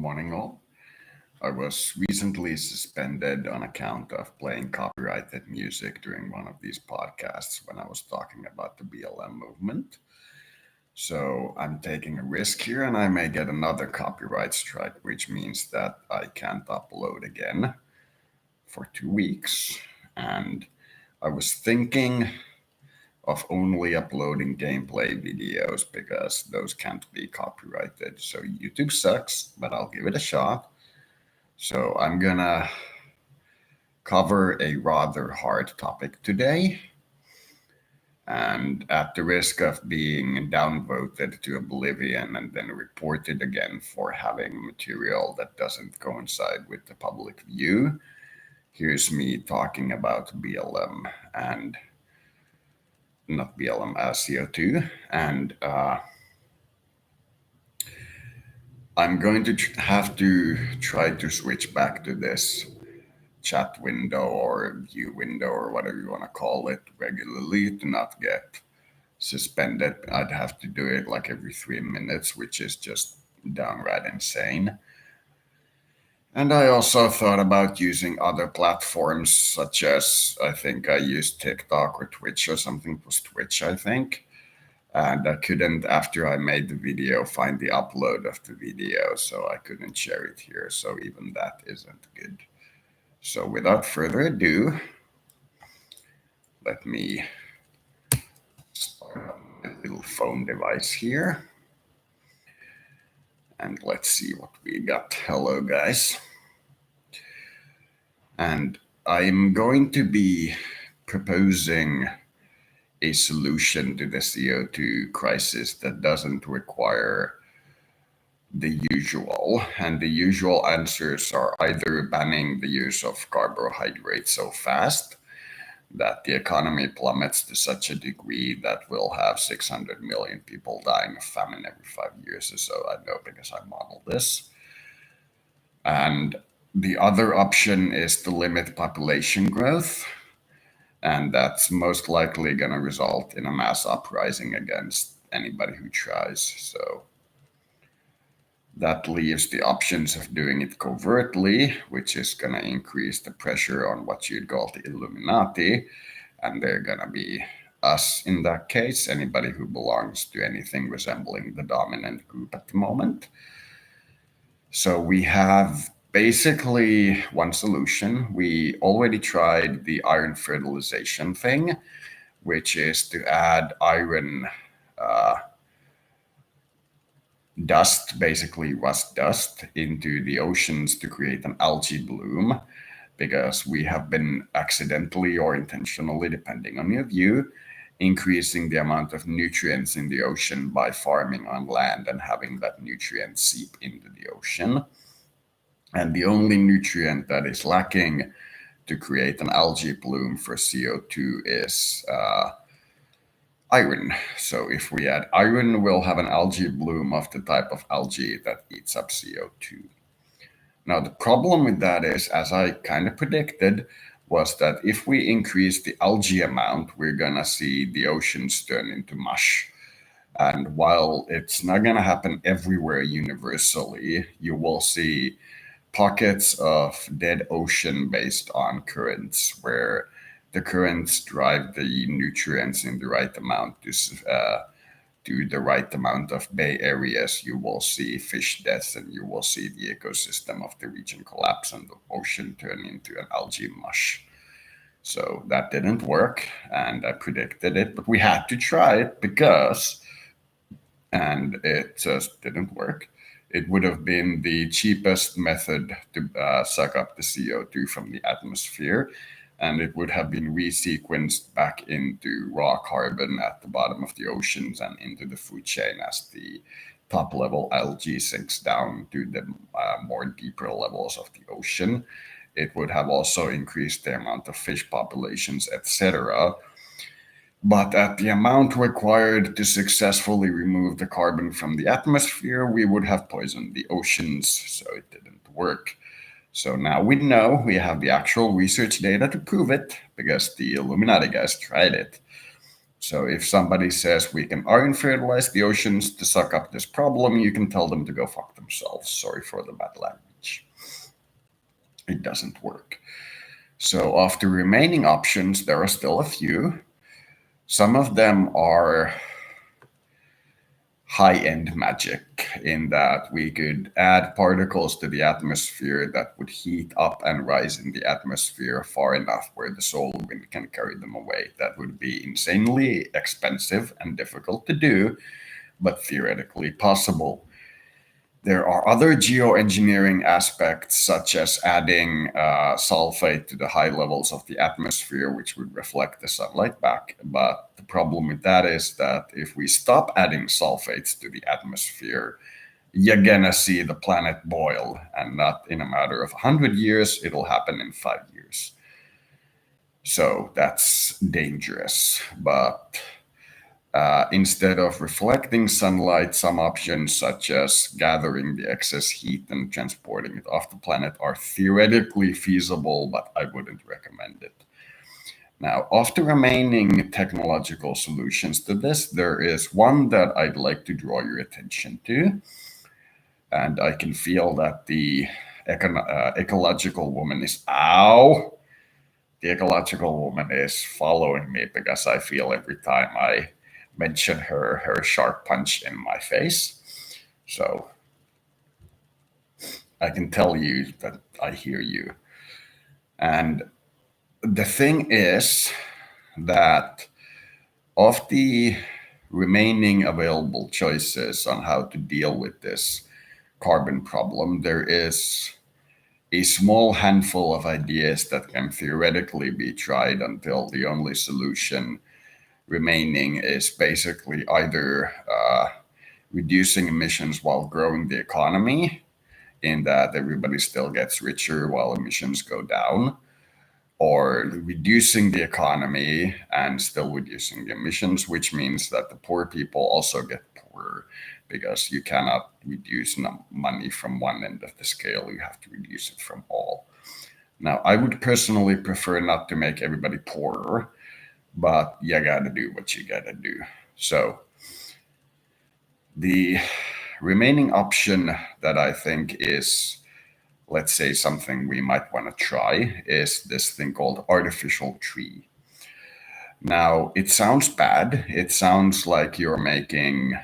morning, all. I was recently suspended on account of playing copyrighted music during one of these podcasts when I was talking about the BLM movement. So I'm taking a risk here and I may get another copyright strike, which means that I can't upload again for 2 weeks. And I was thinking of only uploading gameplay videos because those can't be copyrighted. So YouTube sucks, but I'll give it a shot. So I'm gonna cover a rather hard topic today. And at the risk of being downvoted to oblivion and then reported again for having material that doesn't coincide with the public view, here's me talking about BLM and not BLM as CO2. And I'm going to have to try to switch back to this chat window or view window or whatever you want to call it regularly to not get suspended. I'd have to do it like every 3 minutes, which is just downright insane. And I also thought about using other platforms, such as I think I used TikTok or Twitch or something. It was Twitch, I think. And I couldn't, after I made the video, find the upload of the video, so I couldn't share it here. So even that isn't good. So without further ado, let me start my little phone device here. And let's see what we got. Hello, guys. And I'm going to be proposing a solution to the CO2 crisis that doesn't require the usual. And the usual answers are either banning the use of carbohydrates so fast that the economy plummets to such a degree that we'll have 600 million people dying of famine every 5 years or so. I know because I modeled this. And the other option is to limit population growth. And that's most likely going to result in a mass uprising against anybody who tries. So that leaves the options of doing it covertly, which is going to increase the pressure on what you'd call the Illuminati. And they're going to be us in that case, anybody who belongs to anything resembling the dominant group at the moment. So we have basically one solution. We already tried the iron fertilization thing, which is to add iron dust, basically rust dust, into the oceans to create an algae bloom, because we have been accidentally or intentionally, depending on your view, increasing the amount of nutrients in the ocean by farming on land and having that nutrient seep into the ocean. And the only nutrient that is lacking to create an algae bloom for CO2 is iron. So if we add iron, we'll have an algae bloom of the type of algae that eats up CO2. Now, the problem with that is, as I kind of predicted, was that if we increase the algae amount, we're going to see the oceans turn into mush. And while it's not going to happen everywhere universally, you will see pockets of dead ocean based on currents where the currents drive the nutrients in the right amount to the right amount of bay areas. You will see fish deaths and you will see the ecosystem of the region collapse and the ocean turn into an algae mush. So that didn't work, and I predicted it, but we had to try it and it just didn't work. It would have been the cheapest method to suck up the CO2 from the atmosphere, and it would have been resequenced back into raw carbon at the bottom of the oceans and into the food chain as the top level algae sinks down to the more deeper levels of the ocean. It would have also increased the amount of fish populations, etc. But at the amount required to successfully remove the carbon from the atmosphere, we would have poisoned the oceans, so it didn't work. So now we know, we have the actual research data to prove it, because the Illuminati guys tried it. So if somebody says we can iron fertilize the oceans to suck up this problem, you can tell them to go fuck themselves. Sorry for the bad language. It doesn't work. So of the remaining options, there are still a few. Some of them are high-end magic in that we could add particles to the atmosphere that would heat up and rise in the atmosphere far enough where the solar wind can carry them away. That would be insanely expensive and difficult to do, but theoretically possible. There are other geoengineering aspects, such as adding sulfate to the high levels of the atmosphere, which would reflect the sunlight back. But the problem with that is that if we stop adding sulfates to the atmosphere, you're gonna see the planet boil, and not in a matter of 100 years, it'll happen in 5 years. So that's dangerous. But instead of reflecting sunlight, some options such as gathering the excess heat and transporting it off the planet are theoretically feasible, but I wouldn't recommend it. Now, of the remaining technological solutions to this, there is one that I'd like to draw your attention to. And I can feel that the ecological woman is, ow! The ecological woman is following me because I feel every time I mention her sharp punch in my face. So I can tell you that I hear you. And the thing is that of the remaining available choices on how to deal with this carbon problem, there is a small handful of ideas that can theoretically be tried until the only solution remaining is basically either reducing emissions while growing the economy, in that everybody still gets richer while emissions go down, or reducing the economy and still reducing the emissions, which means that the poor people also get poorer because you cannot reduce money from one end of the scale, you have to reduce it from all. Now, I would personally prefer not to make everybody poorer, but you gotta do what you gotta do. So, the remaining option that I think is, let's say, something we might want to try is this thing called artificial tree. Now, it sounds bad. It sounds like you're making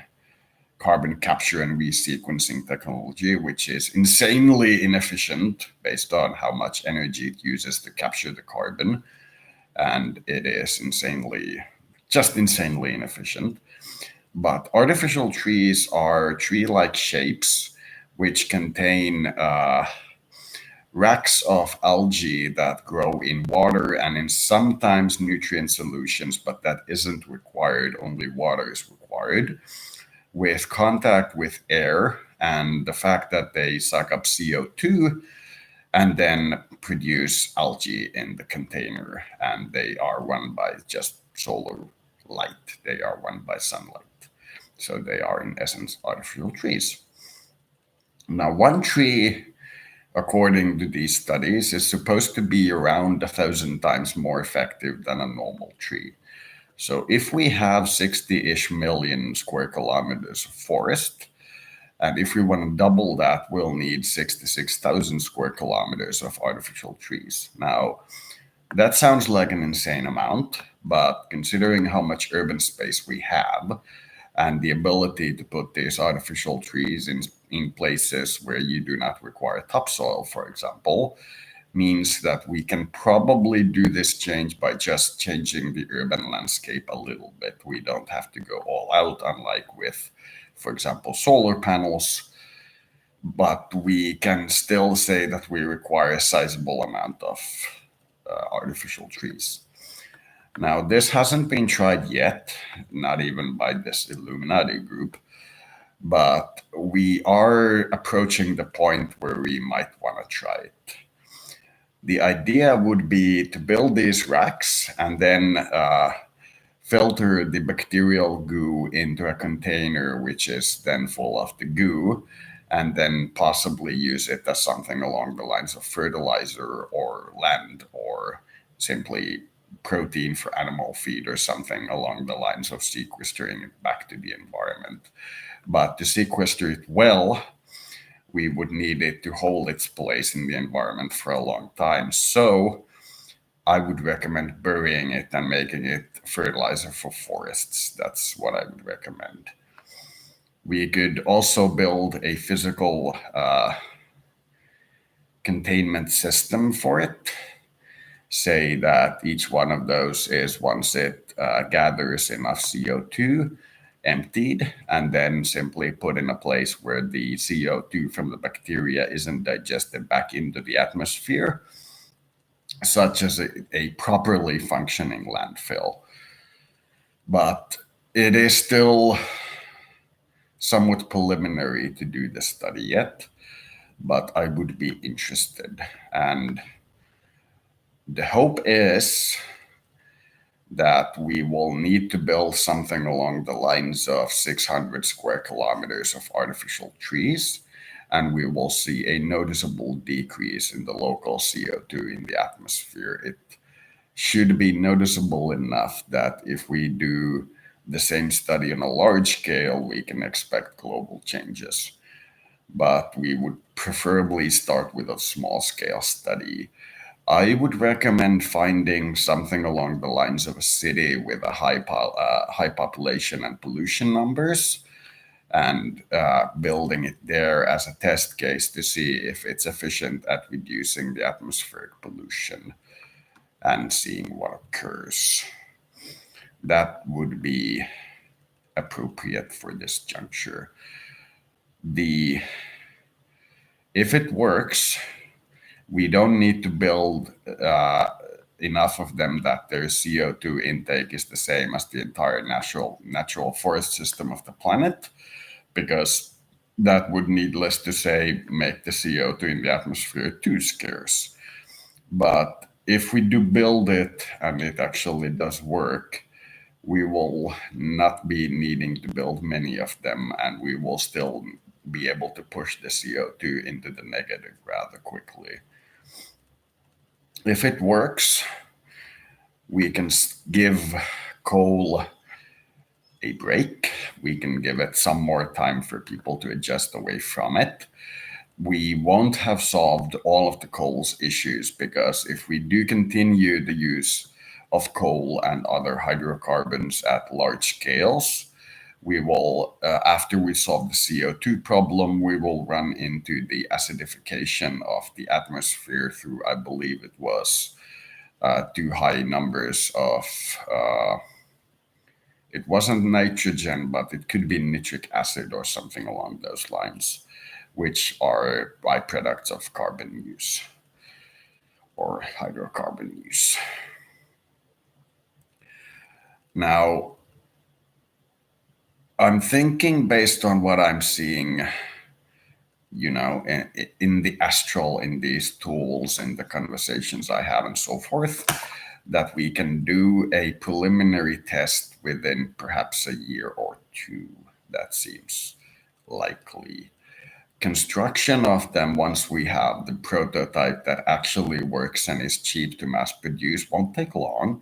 carbon capture and resequencing technology, which is insanely inefficient based on how much energy it uses to capture the carbon. And it is just insanely inefficient. But artificial trees are tree-like shapes which contain racks of algae that grow in water and in sometimes nutrient solutions, but that isn't required, only water is required, with contact with air and the fact that they suck up CO2 and then produce algae in the container. And they are run by just solar light, they are run by sunlight. So they are, in essence, artificial trees. Now, one tree, according to these studies, is supposed to be around 1,000 times more effective than a normal tree. So if we have 60-ish million square kilometers of forest, and if we want to double that, we'll need 66,000 square kilometers of artificial trees. Now, that sounds like an insane amount, but considering how much urban space we have and the ability to put these artificial trees in places where you do not require topsoil, for example, means that we can probably do this change by just changing the urban landscape a little bit. We don't have to go all out, unlike with, for example, solar panels, but we can still say that we require a sizable amount of artificial trees. Now, this hasn't been tried yet, not even by this Illuminati group, but we are approaching the point where we might want to try it. The idea would be to build these racks and then filter the bacterial goo into a container, which is then full of the goo, and then possibly use it as something along the lines of fertilizer or land, or simply protein for animal feed or something along the lines of sequestering it back to the environment. But to sequester it well, we would need it to hold its place in the environment for a long time. So I would recommend burying it and making it fertilizer for forests. That's what I would recommend. We could also build a physical containment system for it. Say that each one of those is once it gathers enough CO2 emptied, and then simply put in a place where the CO2 from the bacteria isn't digested back into the atmosphere, such as a properly functioning landfill. But it is still somewhat preliminary to do the study yet, but I would be interested. And the hope is that we will need to build something along the lines of 600 square kilometers of artificial trees, and we will see a noticeable decrease in the local CO2 in the atmosphere. It should be noticeable enough that if we do the same study on a large scale, we can expect global changes. But we would preferably start with a small scale study. I would recommend finding something along the lines of a city with a high population and pollution numbers, and building it there as a test case to see if it's efficient at reducing the atmospheric pollution and seeing what occurs. That would be appropriate for this juncture. If it works, we don't need to build enough of them that their CO2 intake is the same as the entire natural forest system of the planet, because that would, needless to say, make the CO2 in the atmosphere too scarce. But if we do build it and it actually does work, we will not be needing to build many of them, and we will still be able to push the CO2 into the negative rather quickly. If it works, we can give coal a break. We can give it some more time for people to adjust away from it. We won't have solved all of the coal's issues, because if we do continue the use of coal and other hydrocarbons at large scales, we will, after we solve the CO2 problem, we will run into the acidification of the atmosphere through, I believe it was too high numbers of, it wasn't nitrogen, but it could be nitric acid or something along those lines, which are byproducts of carbon use or hydrocarbon use. Now, I'm thinking, based on what I'm seeing, in the astral, in these tools, in the conversations I have and so forth, that we can do a preliminary test within perhaps a year or two. That seems likely. Construction of them, once we have the prototype that actually works and is cheap to mass produce, won't take long.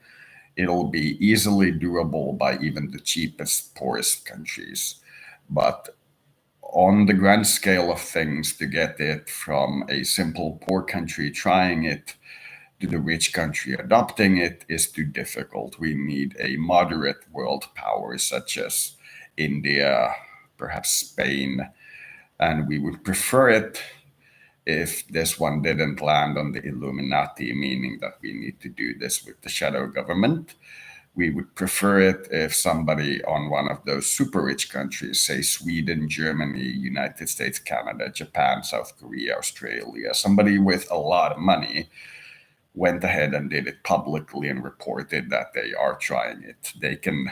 It'll be easily doable by even the cheapest, poorest countries. But on the grand scale of things, to get it from a simple poor country trying it to the rich country adopting it is too difficult. We need a moderate world power such as India, perhaps Spain, and we would prefer it if this one didn't land on the Illuminati, meaning that we need to do this with the shadow government. We would prefer it if somebody on one of those super rich countries, say Sweden, Germany, United States, Canada, Japan, South Korea, Australia, somebody with a lot of money, went ahead and did it publicly and reported that they are trying it. They can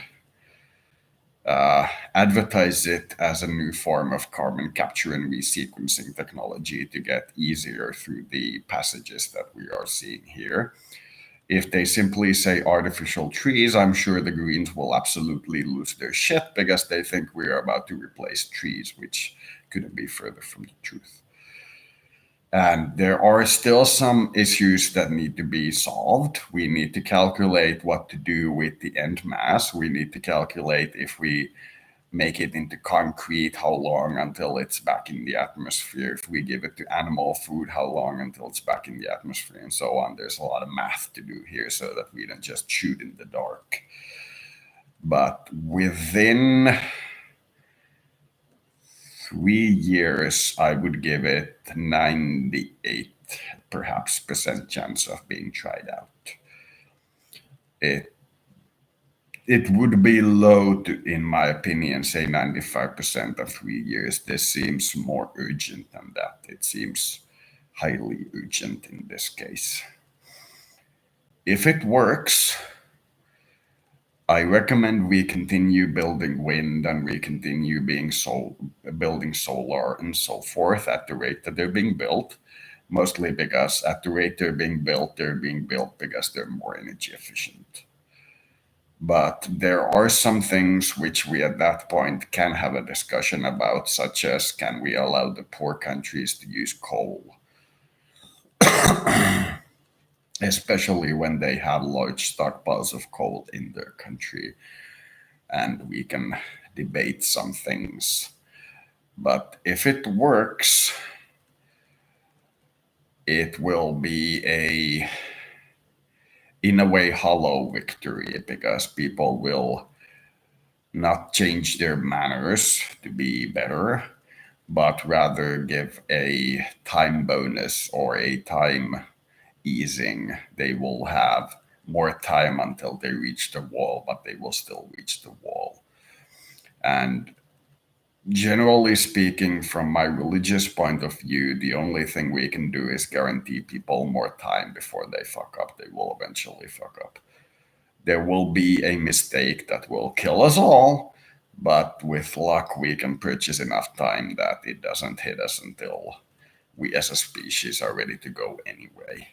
advertise it as a new form of carbon capture and resequencing technology to get easier through the passages that we are seeing here. If they simply say artificial trees, I'm sure the Greens will absolutely lose their shit, because they think we are about to replace trees, which couldn't be further from the truth. And there are still some issues that need to be solved. We need to calculate what to do with the end mass. We need to calculate if we make it into concrete, how long until it's back in the atmosphere. If we give it to animal food, how long until it's back in the atmosphere, and so on. There's a lot of math to do here so that we don't just shoot in the dark. But within 3 years, I would give it 98 perhaps percent chance of being tried out. It it would be low to, in my opinion, say 95% of 3 years. This seems more urgent than that. It seems highly urgent in this case. If it works, I recommend we continue building wind and we continue building solar and so forth at the rate that they're being built. Mostly because at the rate they're being built because they're more energy efficient. But there are some things which we at that point can have a discussion about, such as can we allow the poor countries to use coal, especially when they have large stockpiles of coal in their country, and we can debate some things. But if it works, it will be in a way, hollow victory because people will not change their manners to be better, but rather give a time bonus or a time easing. They will have more time until they reach the wall, but they will still reach the wall. And generally speaking, from my religious point of view, the only thing we can do is guarantee people more time before they fuck up. They will eventually fuck up. There will be a mistake that will kill us all, but with luck, we can purchase enough time that it doesn't hit us until we as a species are ready to go anyway,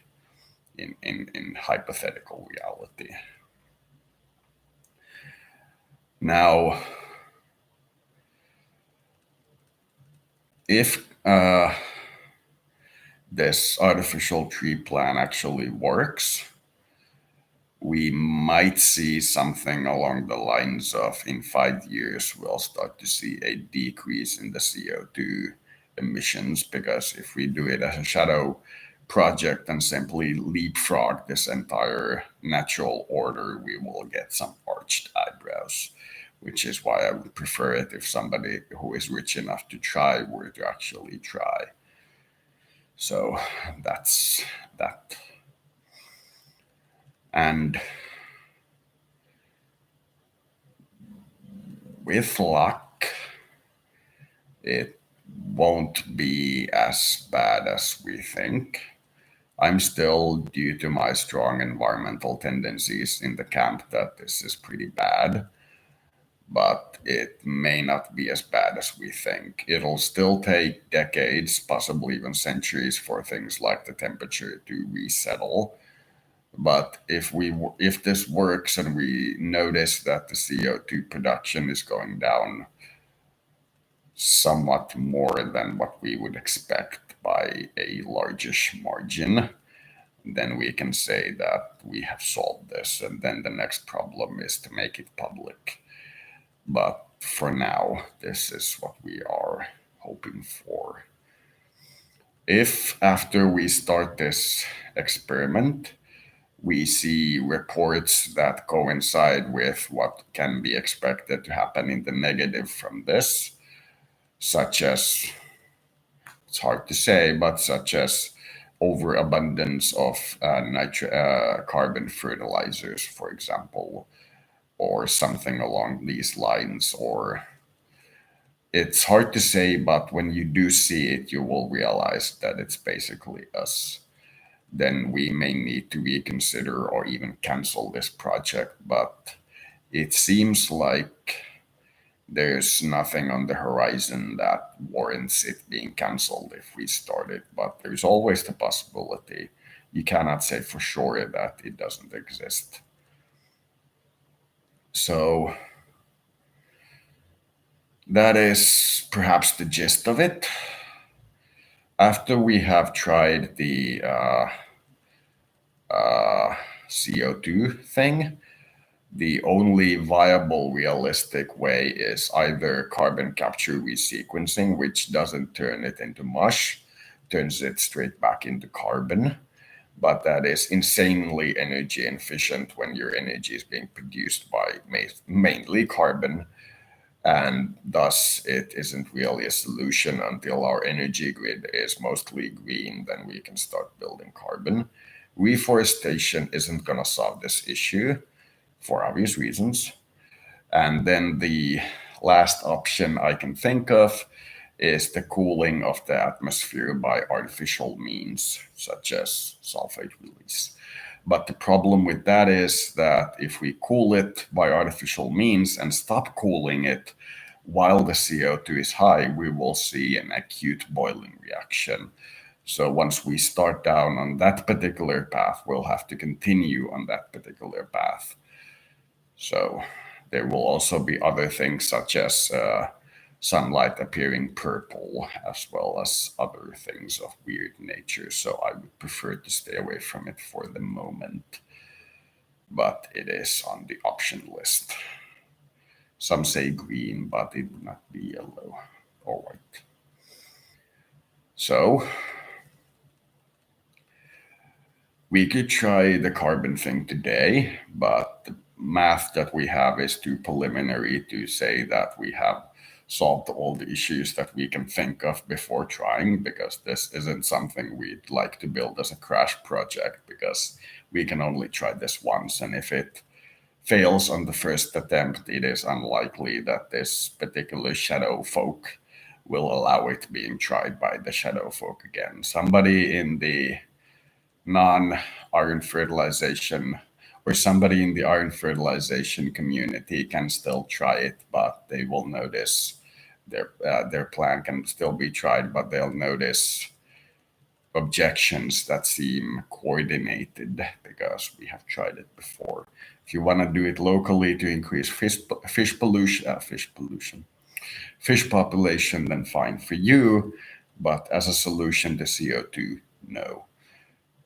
in hypothetical reality. Now, if this artificial tree plan actually works, we might see something along the lines of in 5 years, we'll start to see a decrease in the CO2 emissions, because if we do it as a shadow project and simply leapfrog this entire natural order, we will get some arched eyebrows, which is why I would prefer it if somebody who is rich enough to try were to actually try. So that's that. And with luck, it won't be as bad as we think. I'm still, due to my strong environmental tendencies, in the camp that this is pretty bad, but it may not be as bad as we think. It'll still take decades, possibly even centuries, for things like the temperature to resettle. But if this works and we notice that the CO2 production is going down somewhat more than what we would expect by a largish margin, then we can say that we have solved this. And then the next problem is to make it public. But for now, this is what we are hoping for. If after we start this experiment, we see reports that coincide with what can be expected to happen in the negative from this, such as, it's hard to say, but such as overabundance of carbon fertilizers, for example, or something along these lines. Or it's hard to say, but when you do see it, you will realize that it's basically us. Then we may need to reconsider or even cancel this project. But it seems like there's nothing on the horizon that warrants it being canceled if we start it. But there's always the possibility. You cannot say for sure that it doesn't exist. So that is perhaps the gist of it. After we have tried the CO2 thing, the only viable realistic way is either carbon capture resequencing, which doesn't turn it into mush, turns it straight back into carbon. But that is insanely energy efficient when your energy is being produced by mainly carbon. And thus, it isn't really a solution until our energy grid is mostly green, then we can start building carbon. Reforestation isn't going to solve this issue for obvious reasons. And then the last option I can think of is the cooling of the atmosphere by artificial means, such as sulfate release. But the problem with that is that if we cool it by artificial means and stop cooling it while the CO2 is high, we will see an acute boiling reaction. So once we start down on that particular path, we'll have to continue on that particular path. So there will also be other things such as sunlight appearing purple, as well as other things of weird nature. So I would prefer to stay away from it for the moment. But it is on the option list. Some say green, but it would not be yellow or white. So we could try the carbon thing today, but the math that we have is too preliminary to say that we have solved all the issues that we can think of before trying, because this isn't something we'd like to build as a crash project, because we can only try this once, and if it fails on the first attempt, it is unlikely that this particular shadow folk will allow it being tried by the shadow folk again. Somebody in the non-iron fertilization, or somebody in the iron fertilization community can still try it, but they will notice their plan can still be tried, but they'll notice objections that seem coordinated because we have tried it before. If you want to do it locally to increase fish population, then fine for you. But as a solution to CO2, no.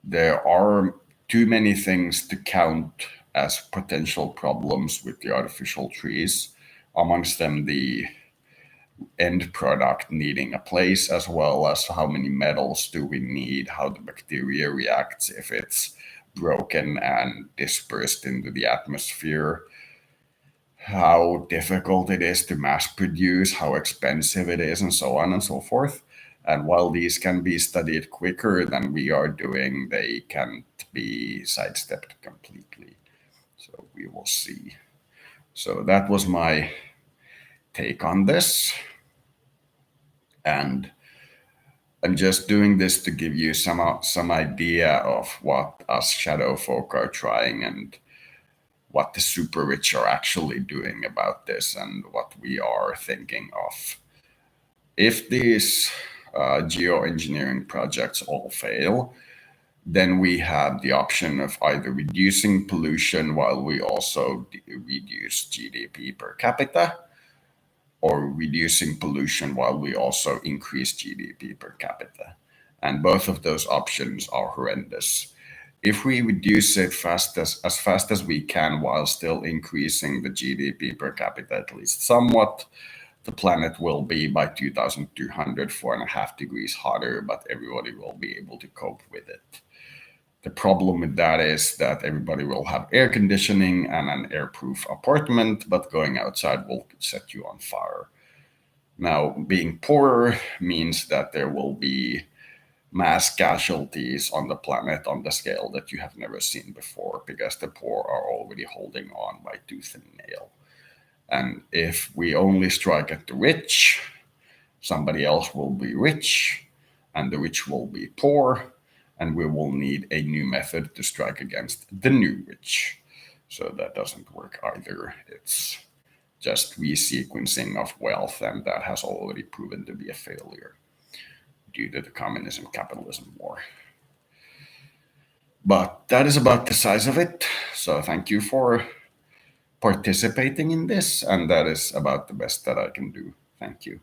There are too many things to count as potential problems with the artificial trees, amongst them the end product needing a place, as well as how many metals do we need, how the bacteria reacts if it's broken and dispersed into the atmosphere, how difficult it is to mass produce, how expensive it is, and so on and so forth. And while these can be studied quicker than we are doing, they can't be sidestepped completely. So we will see. So that was my take on this. And I'm just doing this to give you some idea of what us shadow folk are trying and what the super rich are actually doing about this and what we are thinking of. If these geoengineering projects all fail, then we have the option of either reducing pollution while we also reduce GDP per capita, or reducing pollution while we also increase GDP per capita. And both of those options are horrendous. If we reduce it as fast as we can while still increasing the GDP per capita at least somewhat, the planet will be by 2200 4.5 degrees hotter, but everybody will be able to cope with it. The problem with that is that everybody will have air conditioning and an airproof apartment, but going outside will set you on fire. Now, being poorer means that there will be mass casualties on the planet on the scale that you have never seen before, because the poor are already holding on by tooth and nail. And if we only strike at the rich, somebody else will be rich, and the rich will be poor, and we will need a new method to strike against the new rich. So that doesn't work either. It's just resequencing of wealth, and that has already proven to be a failure due to the communism capitalism war. But that is about the size of it. So thank you for participating in this, and that is about the best that I can do. Thank you.